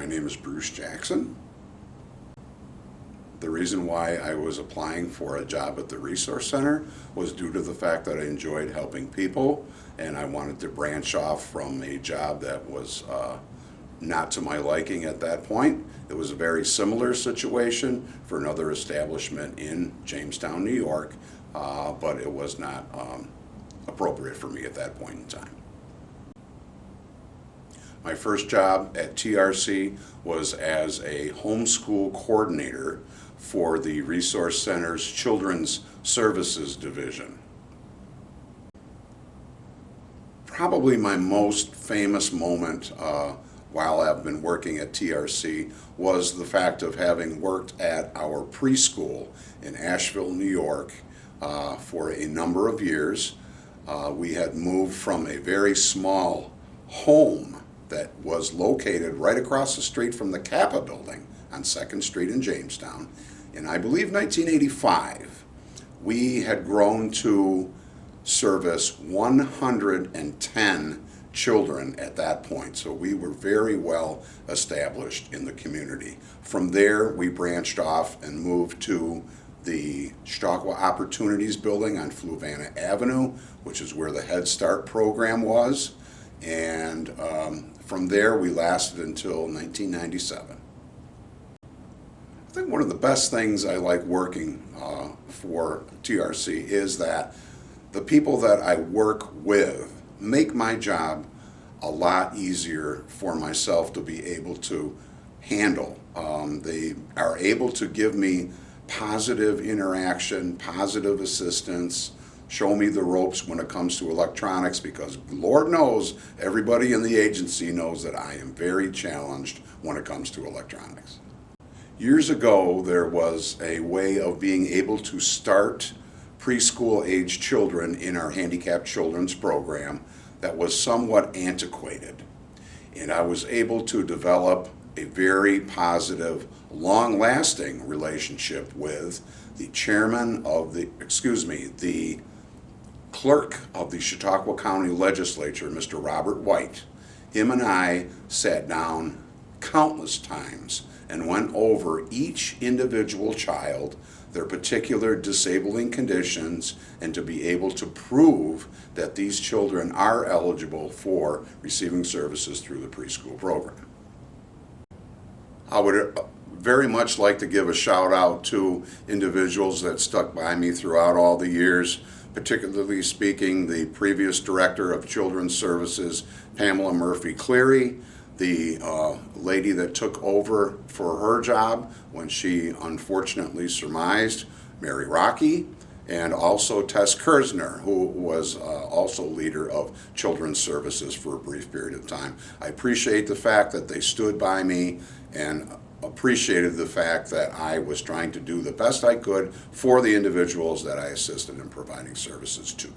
name is Bruce Jackson. The reason why I was applying for a job at the Resource Center was due to the fact that I enjoyed helping people, and I wanted to branch off from a job that was not to my liking at that point. It was a very similar situation for another establishment in Jamestown, New York, but it was not appropriate for me at that point in time. My first job at TRC was as a homeschool coordinator for the Resource Center's Children's Services Division. Probably my most famous moment while I've been working at TRC was the fact of having worked at our preschool in Asheville, New York for a number of years. We had moved from a very small home that was located right across the street from the Kappa building on 2nd Street in Jamestown. In, I believe, 1985, we had grown to service 110 children at that point, so we were very well established in the community. From there, we branched off and moved to the Chautauqua Opportunities Building on Fluvanna Avenue, which is where the Head Start program was, and from there we lasted until 1997. I think one of the best things I like working for TRC is that the people that I work with make my job a lot easier for myself to be able to handle. They are able to give me positive interaction, positive assistance, show me the ropes when it comes to electronics, because Lord knows everybody in the agency knows that I am very challenged when it comes to electronics. Years ago, there was a way of being able to start preschool age children in our handicapped children's program that was somewhat antiquated. And I was able to develop a very positive, long-lasting relationship with the chairman of the clerk of the Chautauqua County Legislature, Mr. Robert White. Him and I sat down countless times and went over each individual child, their particular disabling conditions, and to be able to prove that these children are eligible for receiving services through the preschool program. I would very much like to give a shout out to individuals that stuck by me throughout all the years, particularly speaking the previous director of Children's Services, Pamela Murphy Cleary, the lady that took over for her job when she unfortunately surmised, Mary Rocky, and also Tess Kersner, who was also leader of Children's Services for a brief period of time. I appreciate the fact that they stood by me and appreciated the fact that I was trying to do the best I could for the individuals that I assisted in providing services to.